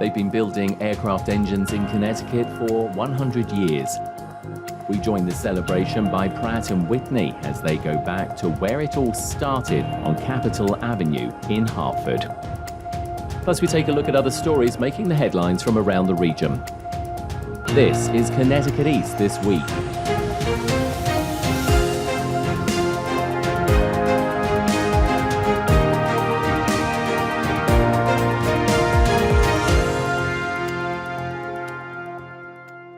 They've been building aircraft engines in Connecticut for 100 years. We join the celebration by Pratt Whitney as they go back to where it all started on Capitol Avenue in Hartford. Plus, we take a look at other stories making the headlines from around the region. This is Connecticut East This Week.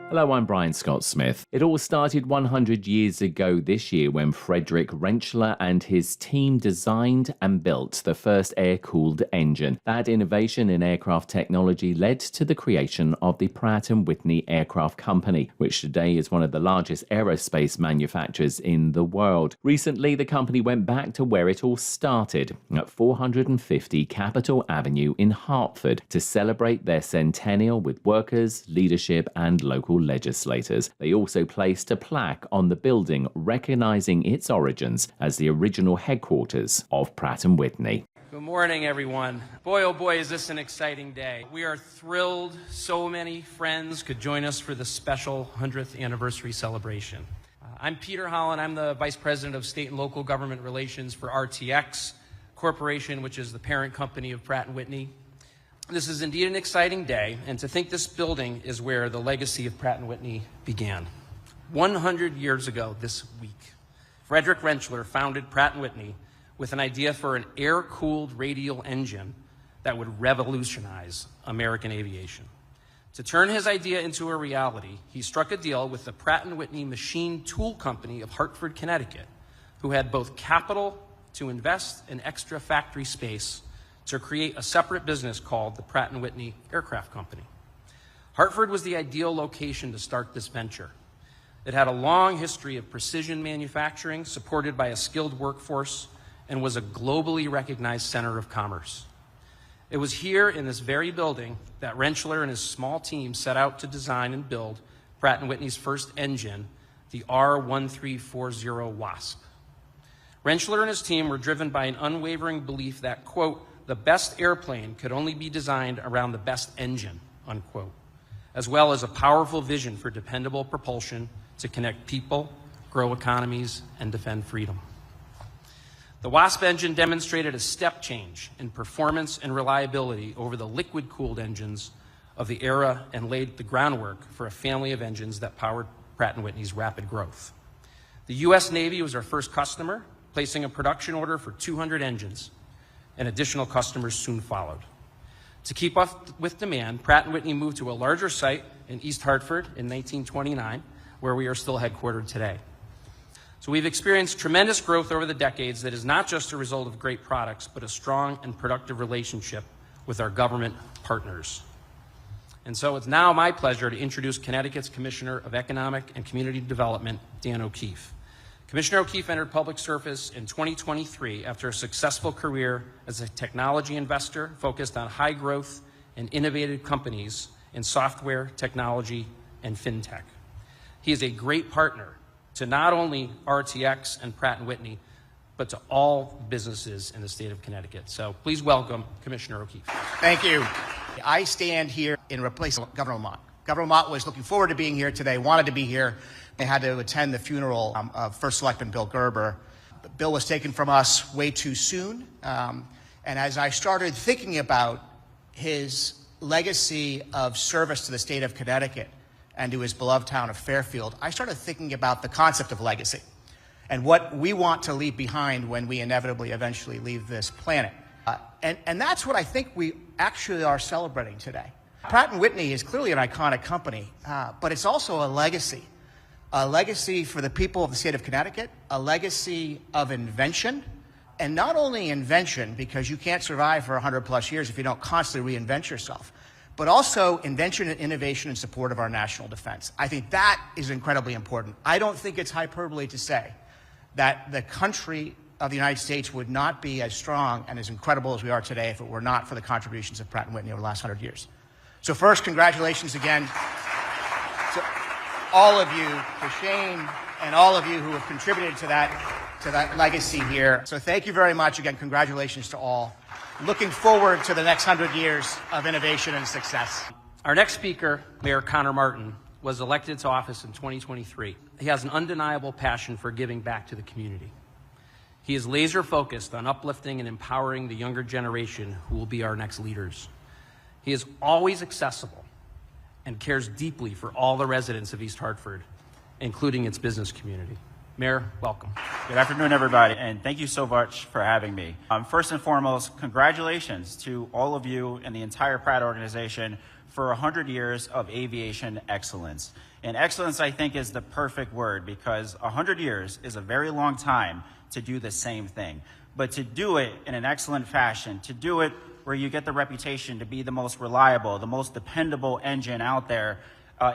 Hello, I'm Brian Scott Smith. It all started 100 years ago this year when Frederick Rentschler and his team designed and built the first air-cooled engine. That innovation in aircraft technology led to the creation of the Pratt Whitney Aircraft Company, which today is one of the largest aerospace manufacturers in the world. Recently, the company went back to where it all started, at 450 Capitol Avenue in Hartford, to celebrate their centennial with workers, leadership, and local legislators. They also placed a plaque on the building recognizing its origins as the original headquarters of Pratt Whitney. Good morning, everyone. Boy, oh boy, is this an exciting day. We are thrilled so many friends could join us for this special 100th anniversary celebration. I'm Peter Holland. I'm the Vice President of State and Local Government Relations for RTX Corporation, which is the parent company of Pratt Whitney. This is indeed an exciting day, and to think this building is where the legacy of Pratt & Whitney began. 100 years ago this week, Frederick Rentschler founded Pratt & Whitney with an idea for an air-cooled radial engine that would revolutionize American aviation. To turn his idea into a reality, he struck a deal with the Pratt & Whitney Machine Tool Company of Hartford, Connecticut, who had both capital to invest in extra factory space to create a separate business called the Pratt & Whitney Aircraft Company. Hartford was the ideal location to start this venture. It had a long history of precision manufacturing supported by a skilled workforce and was a globally recognized center of commerce. It was here in this very building that Rentschler and his small team set out to design and build Pratt & Whitney's first engine, the R1340 Wasp. Rentschler and his team were driven by an unwavering belief that, quote, the best airplane could only be designed around the best engine, unquote, as well as a powerful vision for dependable propulsion to connect people, grow economies, and defend freedom. The Wasp engine demonstrated a step change in performance and reliability over the liquid-cooled engines of the era and laid the groundwork for a family of engines that powered Pratt & Whitney's rapid growth. The U.S. Navy was our first customer, placing a production order for 200 engines, and additional customers soon followed. To keep up with demand, Pratt & Whitney moved to a larger site in East Hartford in 1929, where we are still headquartered today. So we've experienced tremendous growth over the decades that is not just a result of great products, but a strong and productive relationship with our government partners. And so it's now my pleasure to introduce Connecticut's Commissioner of Economic and Community Development, Dan O'Keefe. Commissioner O'Keefe entered public service in 2023 after a successful career as a technology investor focused on high growth and innovative companies in software, technology, and fintech. He is a great partner to not only RTX and Pratt & Whitney, but to all businesses in the state of Connecticut. So please welcome Commissioner O'Keefe. Thank you. I stand here in replacement of Governor Mott. Governor Mott was looking forward to being here today, wanted to be here. They had to attend the funeral of First Selectman Bill Gerber. Bill was taken from us way too soon. And as I started thinking about his legacy of service to the state of Connecticut and to his beloved town of Fairfield, I started thinking about the concept of legacy and what we want to leave behind when we inevitably eventually leave this planet. And that's what I think we actually are celebrating today. Pratt & Whitney is clearly an iconic company, but it's also a legacy for the people of the state of Connecticut, a legacy of invention, and not only invention, because you can't survive for 100 plus years if you don't constantly reinvent yourself, but also invention and innovation in support of our national defense. I think that is incredibly important. I don't think it's hyperbole to say that the country of the United States would not be as strong and as incredible as we are today if it were not for the contributions of Pratt & Whitney over the last 100 years. So first, congratulations again to all of you, to Shane and all of you who have contributed to that legacy here. So thank you very much. Again, congratulations to all. looking forward to the next 100 years of innovation and success. Our next speaker, Mayor Connor Martin, was elected to office in 2023. He has an undeniable passion for giving back to the community. He is laser focused on uplifting and empowering the younger generation who will be our next leaders. He is always accessible and cares deeply for all the residents of East Hartford, including its business community. Mayor, welcome. Good afternoon, everybody, and thank you so much for having me. First and foremost, congratulations to all of you and the entire Pratt organization for 100 years of aviation excellence. And excellence, I think, is the perfect word because 100 years is a very long time to do the same thing. But to do it in an excellent fashion, to do it where you get the reputation to be the most reliable, the most dependable engine out there,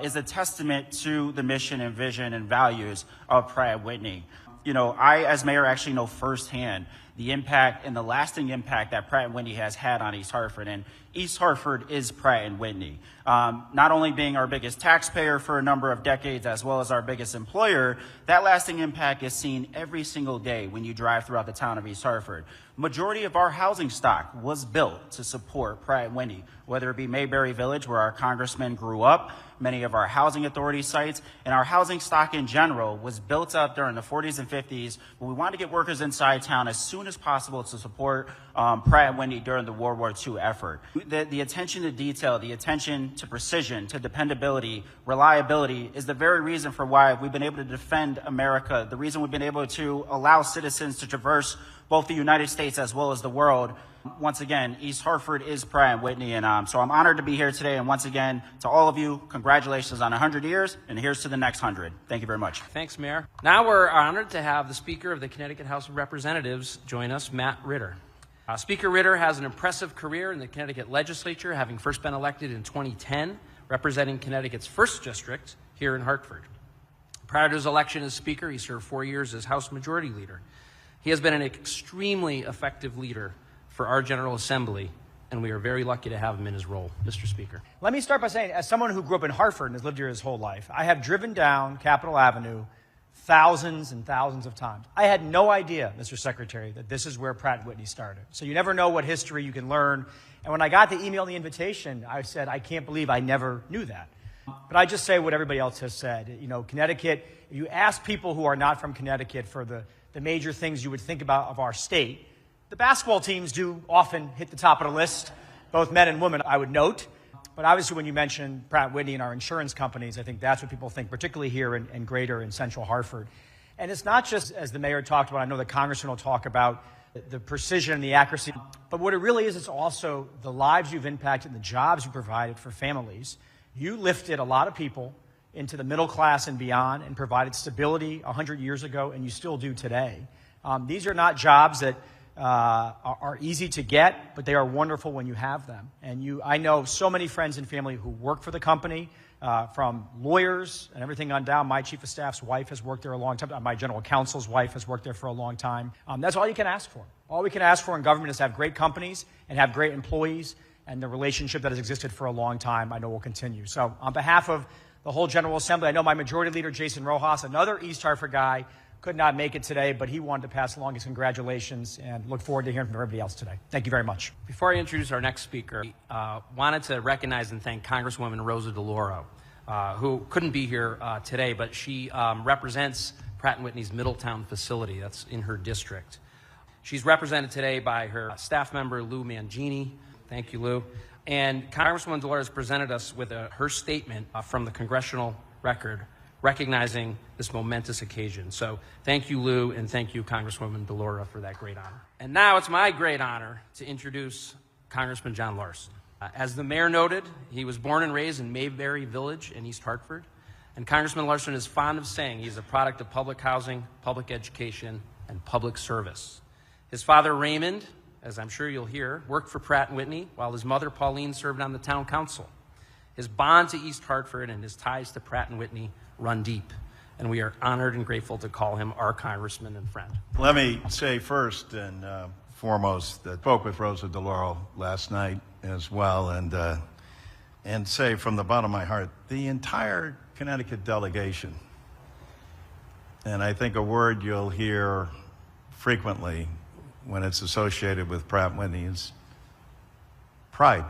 is a testament to the mission and vision and values of Pratt Whitney. You know, I, as mayor, actually know firsthand the impact and the lasting impact that Pratt Whitney has had on East Hartford. And East Hartford is Pratt Whitney. Not only being our biggest taxpayer for a number of decades, as well as our biggest employer, that lasting impact is seen every single day when you drive throughout the town of East Hartford. Majority of our housing stock was built to support Pratt Whitney, whether it be Mayberry Village, where our congressman grew up, many of our housing authority sites, and our housing stock in general was built up during the 40s and 50s when we wanted to get workers inside town as soon as possible to support Pratt Whitney during the World War II effort. The attention to detail, the attention to precision, to dependability, reliability is the very reason for why we've been able to defend America, the reason we've been able to allow citizens to traverse both the United States as well as the world. Once again, East Hartford is Pratt Whitney, and so I'm honored to be here today. And once again, to all of you, congratulations on 100 years, and here's to the next 100. Thank you very much. Thanks, Mayor. Now we're honored to have the Speaker of the Connecticut House of Representatives join us, Matt Ritter. Speaker Ritter has an impressive career in the Connecticut legislature, having first been elected in 2010, representing Connecticut's 1st district here in Hartford. Prior to his election as Speaker, he served 4 years as House Majority Leader. He has been an extremely effective leader for our General Assembly, and we are very lucky to have him in his role. Mr. Speaker. Let me start by saying, as someone who grew up in Hartford and has lived here his whole life, I have driven down Capitol Avenue thousands and thousands of times. I had no idea, Mr. Secretary, that this is where Pratt Whitney started. So you never know what history you can learn. And when I got the email and the invitation, I said, I can't believe I never knew that. But I just say what everybody else has said. You know, Connecticut, if you ask people who are not from Connecticut for the major things you would think about of our state, the basketball teams do often hit the top of the list, both men and women, I would note. But obviously, when you mention Pratt Whitney and our insurance companies, I think that's what people think, particularly here in greater and central Hartford. And it's not just, as the mayor talked about, I know the congressman will talk about the precision and the accuracy, but what it really is, it's also the lives you've impacted and the jobs you provided for families. You lifted a lot of people into the middle class and beyond and provided stability 100 years ago, and you still do today. These are not jobs that are easy to get, but they are wonderful when you have them. And I know so many friends and family who work for the company, from lawyers and everything on down. My chief of staff's wife has worked there a long time. My general counsel's wife has worked there for a long time. That's all you can ask for. All we can ask for in government is to have great companies and have great employees, and the relationship that has existed for a long time, I know will continue. So on behalf of the whole General Assembly, I know my Majority Leader, Jason Rojas, another East Hartford guy, could not make it today, but he wanted to pass along his congratulations and look forward to hearing from everybody else today. Thank you very much. Before I introduce our next speaker, I wanted to recognize and thank Congresswoman Rosa DeLauro, who couldn't be here today, but she represents Pratt & Whitney's Middletown facility. That's in her district. She's represented today by her staff member, Lou Mangini. Thank you, Lou. And Congresswoman DeLauro has presented us with her statement from the congressional record recognizing this momentous occasion. So thank you, Lou, and thank you, Congresswoman DeLauro, for that great honor. And now it's my great honor to introduce Congressman John Larson. As the mayor noted, he was born and raised in Mayberry Village in East Hartford. And Congressman Larson is fond of saying he's a product of public housing, public education, and public service. His father, Raymond, as I'm sure you'll hear, worked for Pratt & Whitney, while his mother, Pauline, served on the town council. His bond to East Hartford and his ties to Pratt & Whitney run deep, and we are honored and grateful to call him our congressman and friend. Let me say first and foremost that I spoke with Rosa DeLauro last night as well, and say from the bottom of my heart, the entire Connecticut delegation, and I think a word you'll hear frequently when it's associated with Pratt Whitney is pride,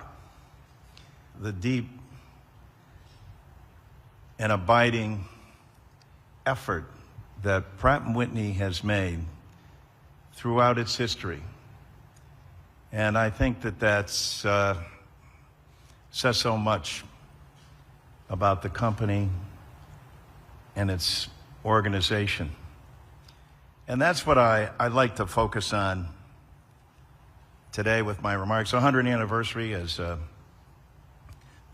the deep and abiding effort that Pratt Whitney has made throughout its history. And I think that that's says so much about the company and its organization. And that's what I'd like to focus on today with my remarks. The 100th anniversary, as the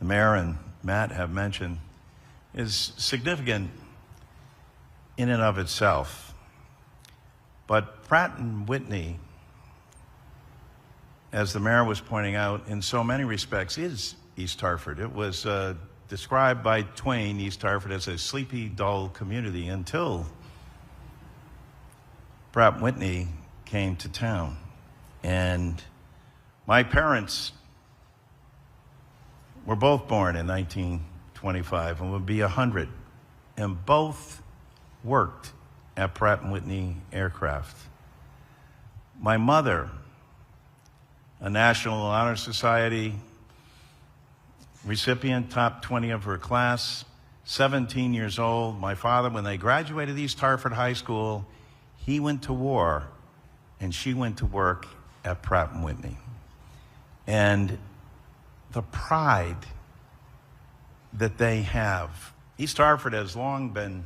mayor and Matt have mentioned, is significant in and of itself. But Pratt Whitney, as the mayor was pointing out, in so many respects is East Hartford. It was described by Twain, East Hartford, as a sleepy, dull community until Pratt Whitney came to town. And my parents were both born in 1925 and would be 100, and both worked at Pratt Whitney Aircraft. My mother, a National Honor Society recipient, top 20 of her class, 17 years old. My father, when they graduated East Hartford High School, he went to war and she went to work at Pratt Whitney. And the pride that they have. East Hartford has long been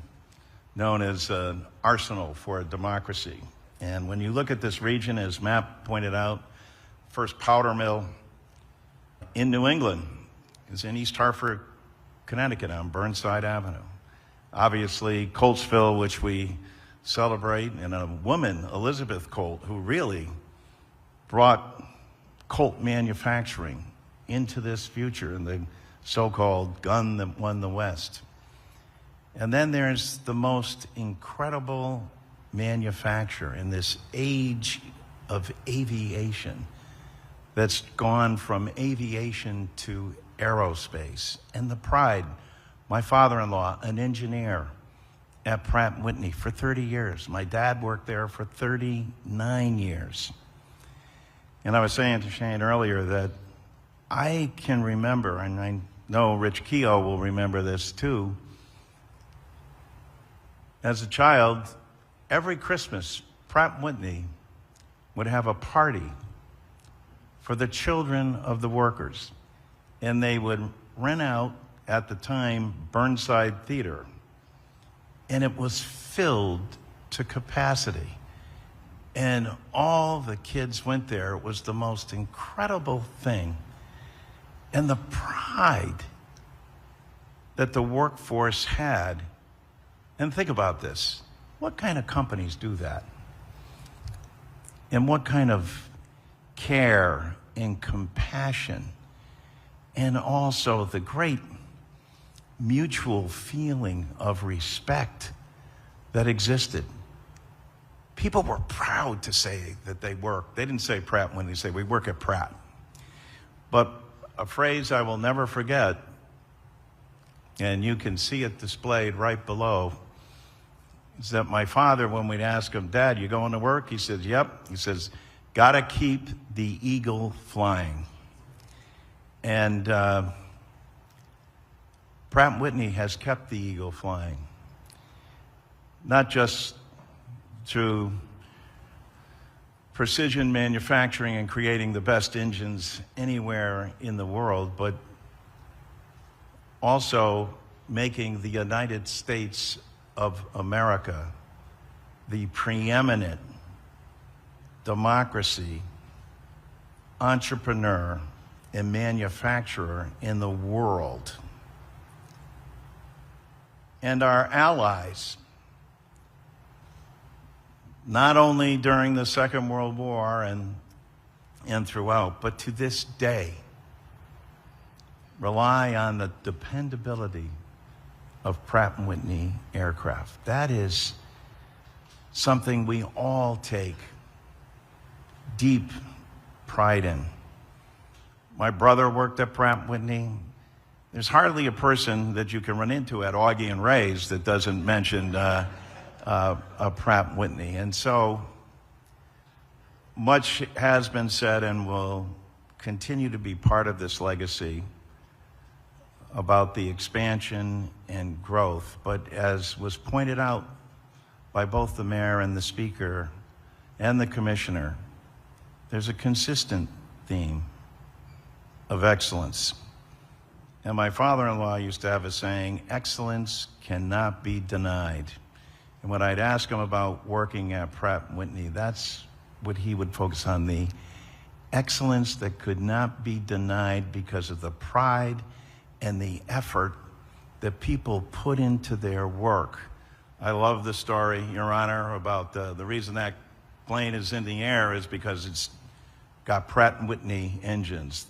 known as an arsenal for democracy. And when you look at this region, as Matt pointed out, first powder mill in New England is in East Hartford, Connecticut on Burnside Avenue. Obviously, Coltsville, which we celebrate, and a woman, Elizabeth Colt, who really brought Colt manufacturing into this future and the so-called gun that won the West. And then there's the most incredible manufacturer in this age of aviation that's gone from aviation to aerospace. And the pride, my father-in-law, an engineer at Pratt Whitney for 30 years. My dad worked there for 39 years. And I was saying to Shane earlier that I can remember, and I know Rich Keogh will remember this too, as a child, every Christmas, Pratt Whitney would have a party for the children of the workers. And they would rent out, at the time, Burnside Theater. And it was filled to capacity. And all the kids went there. It was the most incredible thing. And the pride that the workforce had. And think about this. What kind of companies do that? And what kind of care and compassion, and also the great mutual feeling of respect that existed. People were proud to say that they worked. They didn't say Pratt when they say, we work at Pratt. But a phrase I will never forget, and you can see it displayed right below, is that my father, when we'd ask him, Dad, you going to work? He says, yep. He says, gotta keep the eagle flying. And Pratt Whitney has kept the eagle flying, not just through precision manufacturing and creating the best engines anywhere in the world, but also making the United States of America the preeminent democracy, entrepreneur, and manufacturer in the world. And our allies, not only during the Second World War and throughout, but to this day, rely on the dependability of Pratt Whitney aircraft. That is something we all take deep pride in. My brother worked at Pratt Whitney. There's hardly a person that you can run into at Augie and Ray's that doesn't mention Pratt Whitney. And so much has been said and will continue to be part of this legacy about the expansion and growth. But as was pointed out by both the mayor and the speaker and the commissioner, there's a consistent theme of excellence. And my father-in-law used to have a saying, excellence cannot be denied. And when I'd ask him about working at Pratt Whitney, that's what he would focus on, the excellence that could not be denied because of the pride and the effort that people put into their work. I love the story, Your Honor, about the reason that plane is in the air is because it's got Pratt Whitney engines.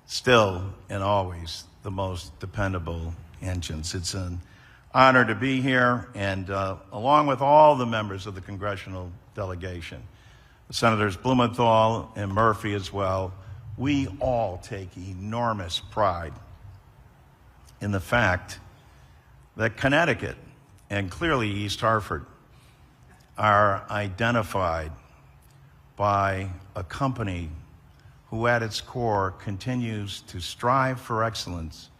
Still and always the most dependable engines. It's an honor to be here, and along with all the members of the congressional delegation, Senators Blumenthal and Murphy as well, we all take enormous pride in the fact that Connecticut and clearly East Hartford are identified by a company who at its core continues to strive for excellence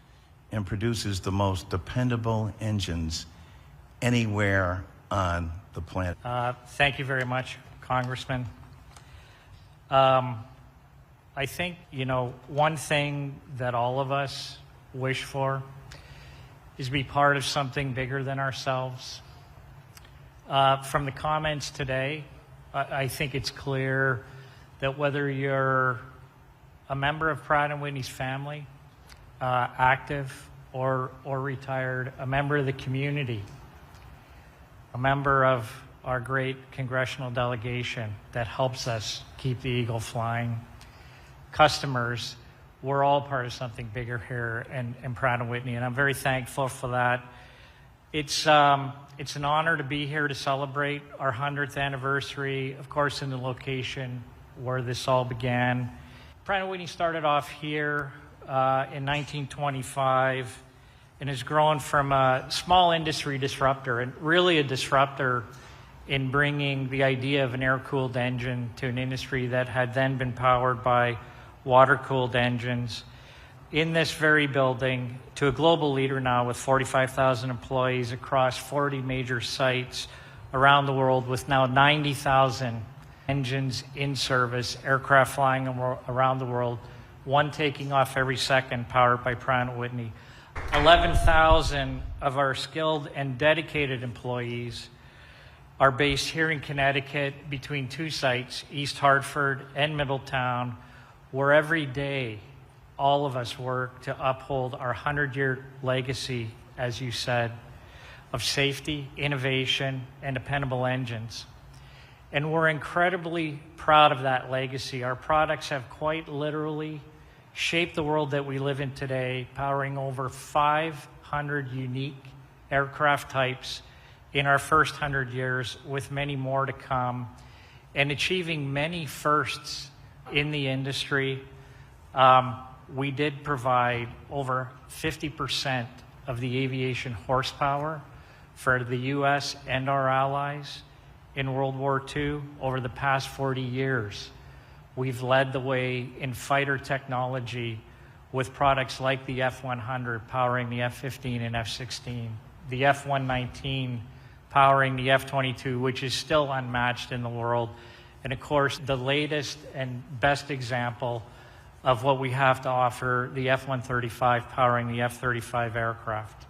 and produces the most dependable engines anywhere on the planet. Thank you very much, Congressman. I think, one thing that all of us wish for is to be part of something bigger than ourselves. From the comments today, I think it's clear that whether you're a member of Pratt & Whitney's family, active or retired, a member of the community, a member of our great congressional delegation that helps us keep the eagle flying, customers, we're all part of something bigger here in Pratt & Whitney, and I'm very thankful for that. It's an honor to be here to celebrate our 100th anniversary, of course, in the location where this all began. Pratt & Whitney started off here in 1925 and has grown from a small industry disruptor and really a disruptor in bringing the idea of an air-cooled engine to an industry that had then been powered by water-cooled engines in this very building to a global leader now with 45,000 employees across 40 major sites around the world with now 90,000 engines in service, aircraft flying around the world, one taking off every second powered by Pratt & Whitney. 11,000 of our skilled and dedicated employees are based here in Connecticut between two sites, East Hartford and Middletown, where every day all of us work to uphold our 100-year legacy, as you said, of safety, innovation, and dependable engines. And we're incredibly proud of that legacy. Our products have quite literally shaped the world that we live in today, powering over 500 unique aircraft types in our first 100 years, with many more to come, and achieving many firsts in the industry. We did provide over 50% of the aviation horsepower for the U.S. and our allies in World War II over the past 40 years. We've led the way in fighter technology with products like the F-100 powering the F-15 and F-16, the F-119 powering the F-22, which is still unmatched in the world, and of course the latest and best example of what we have to offer, the F-135 powering the F-35 aircraft.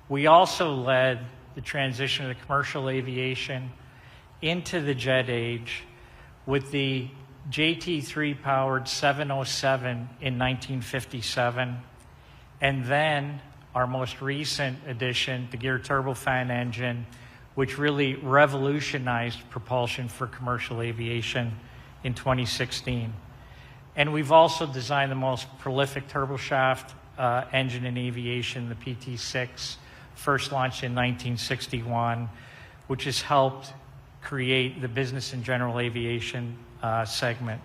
We also led the transition of the commercial aviation into the jet age with the JT3 powered 707 in 1957, and then our most recent addition, the geared turbofan engine, which really revolutionized propulsion for commercial aviation in 2016. And we've also designed the most prolific turboshaft engine in aviation, the PT6, first launched in 1961, which has helped create the business and general aviation segment.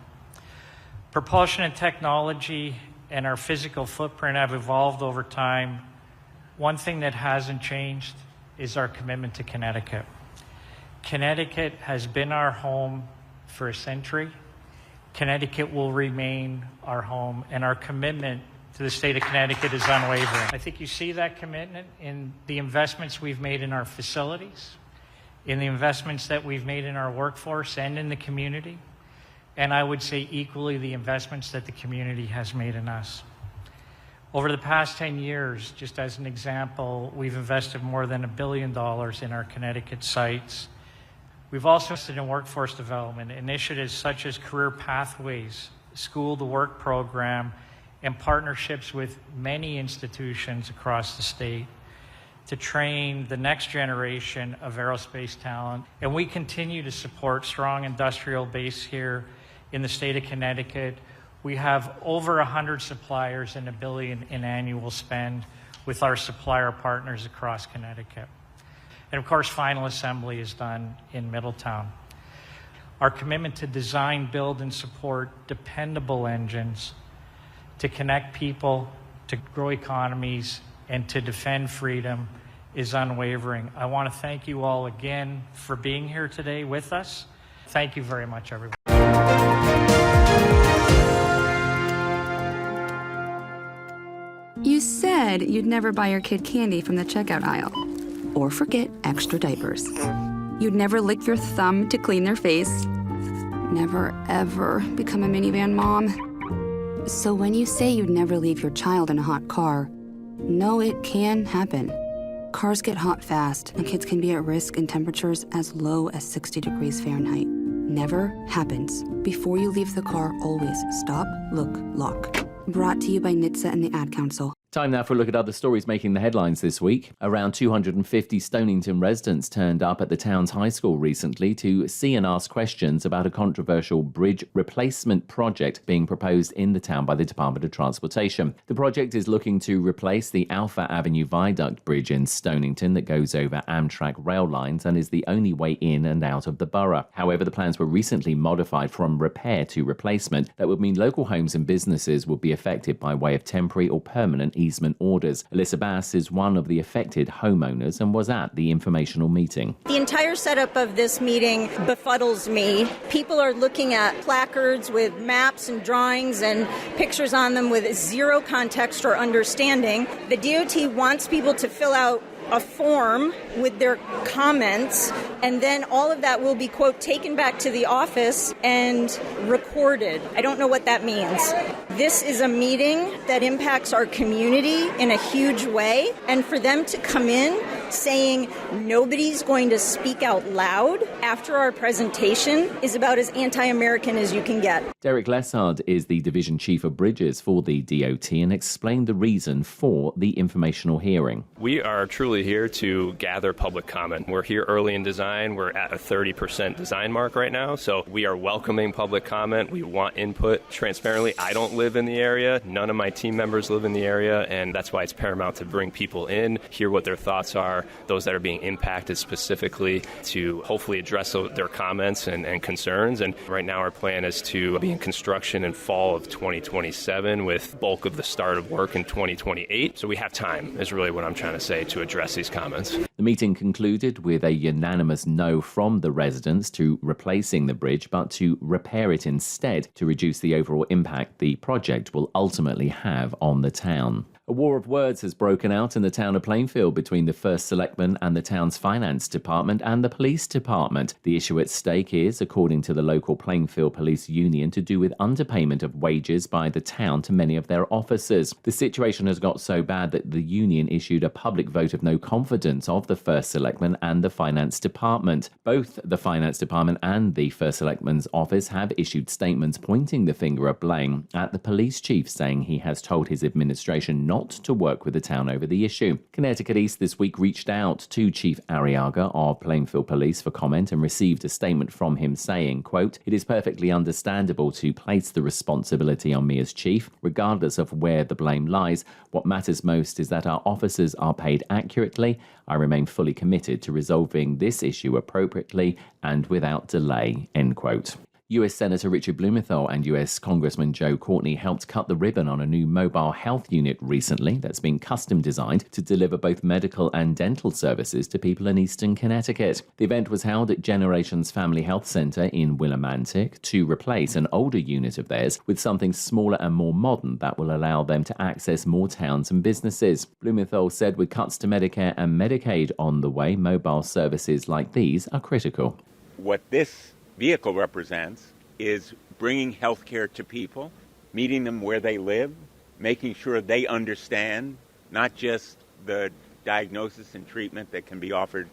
Propulsion and technology and our physical footprint have evolved over time. One thing that hasn't changed is our commitment to Connecticut. Connecticut has been our home for a century. Connecticut will remain our home, and our commitment to the state of Connecticut is unwavering. I think you see that commitment in the investments we've made in our facilities, in the investments that we've made in our workforce and in the community, and I would say equally the investments that the community has made in us. Over the past 10 years, just as an example, we've invested more than $1 billion in our Connecticut sites. We've also invested in workforce development, initiatives such as career pathways, school-to-work program, and partnerships with many institutions across the state to train the next generation of aerospace talent. And we continue to support strong industrial base here in the state of Connecticut. We have over 100 suppliers and $1 billion in annual spend with our supplier partners across Connecticut. And of course, final assembly is done in Middletown. Our commitment to design, build, and support dependable engines to connect people, to grow economies, and to defend freedom is unwavering. I want to thank you all again for being here today with us. Thank you very much, everyone. You said you'd never buy your kid candy from the checkout aisle, or forget extra diapers. You'd never lick your thumb to clean their face. Never, ever become a minivan mom. So when you say you'd never leave your child in a hot car, no, it can happen. Cars get hot fast, and kids can be at risk in temperatures as low as 60 degrees Fahrenheit. Never happens. Before you leave the car, always stop, look, lock. Brought to you by NHTSA and the Ad Council. Time now for a look at other stories making the headlines this week. Around 250 Stonington residents turned up at the town's high school recently to see and ask questions about a controversial bridge replacement project being proposed in the town by the Department of Transportation. The project is looking to replace the Alpha Avenue Viaduct Bridge in Stonington that goes over Amtrak rail lines and is the only way in and out of the borough. However, the plans were recently modified from repair to replacement. That would mean local homes and businesses would be affected by way of temporary or permanent easement orders. Alyssa Bass is one of the affected homeowners and was at the informational meeting. The entire setup of this meeting befuddles me. People are looking at placards with maps and drawings and pictures on them with zero context or understanding. The DOT wants people to fill out a form with their comments, and then all of that will be, quote, taken back to the office and recorded. I don't know what that means. This is a meeting that impacts our community in a huge way, and for them to come in saying nobody's going to speak out loud after our presentation is about as anti-American as you can get. Derek Lessard is the Division Chief of Bridges for the DOT and explained the reason for the informational hearing. We are truly here to gather public comment. We're here early in design. We're at a 30% design mark right now, so we are welcoming public comment. We want input transparently. I don't live in the area. None of my team members live in the area, and that's why it's paramount to bring people in, hear what their thoughts are, those that are being impacted specifically, to hopefully address their comments and concerns. And right now our plan is to be in construction in fall of 2027 with bulk of the start of work in 2028. So we have time, is really what I'm trying to say, to address these comments. The meeting concluded with a unanimous no from the residents to replacing the bridge, but to repair it instead to reduce the overall impact the project will ultimately have on the town. A war of words has broken out in the town of Plainfield between the First Selectman and the town's finance department and the police department. The issue at stake is, according to the local Plainfield Police Union, to do with underpayment of wages by the town to many of their officers. The situation has got so bad that the union issued a public vote of no confidence of the First Selectman and the finance department. Both the finance department and the First Selectman's office have issued statements pointing the finger of blame at the police chief, saying he has told his administration not to work with the town over the issue. Connecticut East this week reached out to Chief Arriaga of Plainfield Police for comment and received a statement from him saying, quote, "It is perfectly understandable to place the responsibility on me as chief, regardless of where the blame lies. What matters most is that our officers are paid accurately. I remain fully committed to resolving this issue appropriately and without delay," end quote. US Senator Richard Blumenthal and US Congressman Joe Courtney helped cut the ribbon on a new mobile health unit recently that's been custom designed to deliver both medical and dental services to people in eastern Connecticut. The event was held at Generations Family Health Center in Willimantic to replace an older unit of theirs with something smaller and more modern that will allow them to access more towns and businesses. Blumenthal said with cuts to Medicare and Medicaid on the way, mobile services like these are critical. What this vehicle represents is bringing healthcare to people, meeting them where they live, making sure they understand not just the diagnosis and treatment that can be offered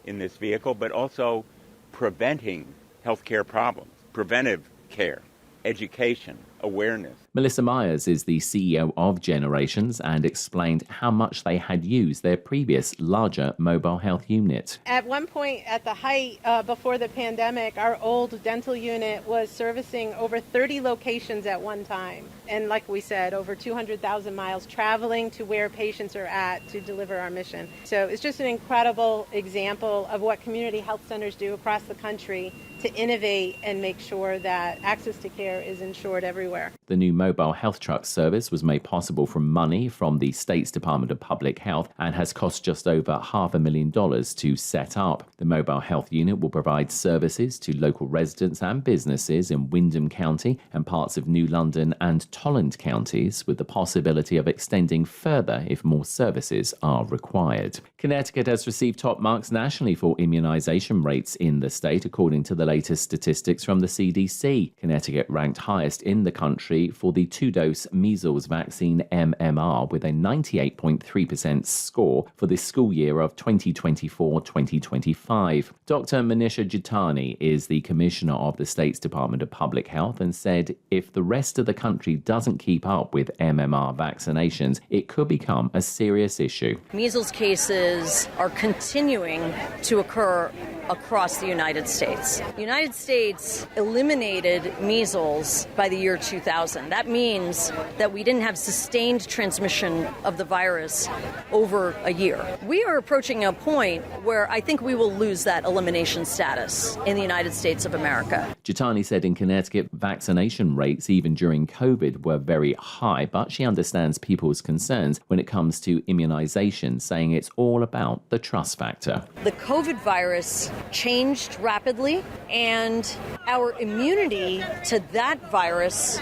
in this vehicle, but also preventing healthcare problems, preventive care, education, awareness. Melissa Myers is the CEO of Generations and explained how much they had used their previous larger mobile health unit. At one point at the height before the pandemic, our old dental unit was servicing over 30 locations at one time. And like we said, over 200,000 miles traveling to where patients are at to deliver our mission. So it's just an incredible example of what community health centers do across the country to innovate and make sure that access to care is ensured everywhere. The new mobile health truck service was made possible from money from the state's Department of Public Health and has cost just over $500,000 to set up. The mobile health unit will provide services to local residents and businesses in Windham County and parts of New London and Tolland counties, with the possibility of extending further if more services are required. Connecticut has received top marks nationally for immunization rates in the state, according to the latest statistics from the CDC. Connecticut ranked highest in the country for the two-dose measles vaccine MMR with a 98.3% score for the school year of 2024-2025. Dr. Manisha Jitani is the commissioner of the state's Department of Public Health and said if the rest of the country doesn't keep up with MMR vaccinations, it could become a serious issue. Measles cases are continuing to occur across the United States. The United States eliminated measles by the year 2000. That means that we didn't have sustained transmission of the virus over a year. We are approaching a point where I think we will lose that elimination status in the United States of America. Jitani said in Connecticut, vaccination rates even during COVID were very high, but she understands people's concerns when it comes to immunization, saying it's all about the trust factor. The COVID virus changed rapidly, and our immunity to that virus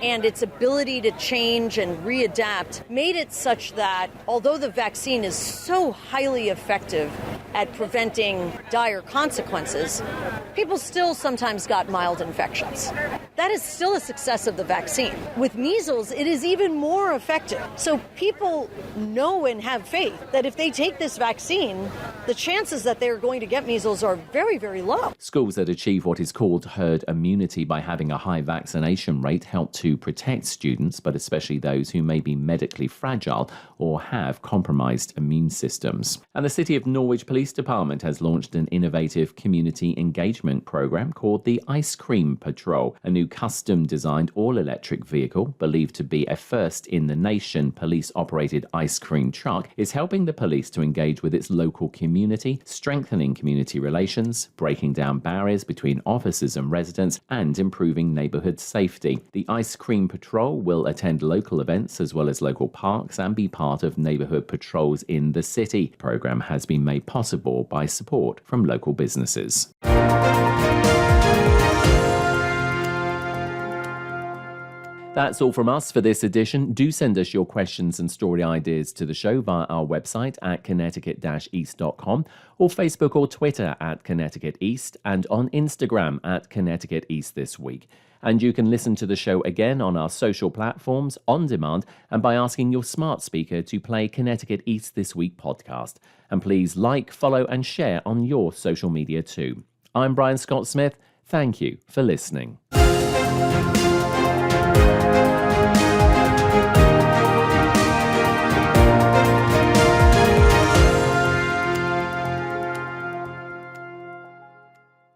and its ability to change and readapt made it such that although the vaccine is so highly effective at preventing dire consequences, people still sometimes got mild infections. That is still a success of the vaccine. With measles, it is even more effective. So people know and have faith that if they take this vaccine, the chances that they're going to get measles are very, very low. Schools that achieve what is called herd immunity by having a high vaccination rate help to protect students, but especially those who may be medically fragile or have compromised immune systems. And the City of Norwich Police Department has launched an innovative community engagement program called the Ice Cream Patrol, a new custom-designed all-electric vehicle believed to be a first-in-the-nation police-operated ice cream truck is helping the police to engage with its local community, strengthening community relations, breaking down barriers between officers and residents, and improving neighborhood safety. The Ice Cream Patrol will attend local events as well as local parks and be part of neighborhood patrols in the city. The program has been made possible by support from local businesses. That's all from us for this edition. Do send us your questions and story ideas to the show via our website at connecticut-east.com or Facebook or Twitter at Connecticut East and on Instagram at Connecticut East This Week. And you can listen to the show again on our social platforms, on demand, and by asking your smart speaker to play Connecticut East This Week podcast. And please like, follow, and share on your social media too. I'm Brian Scott Smith. Thank you for listening.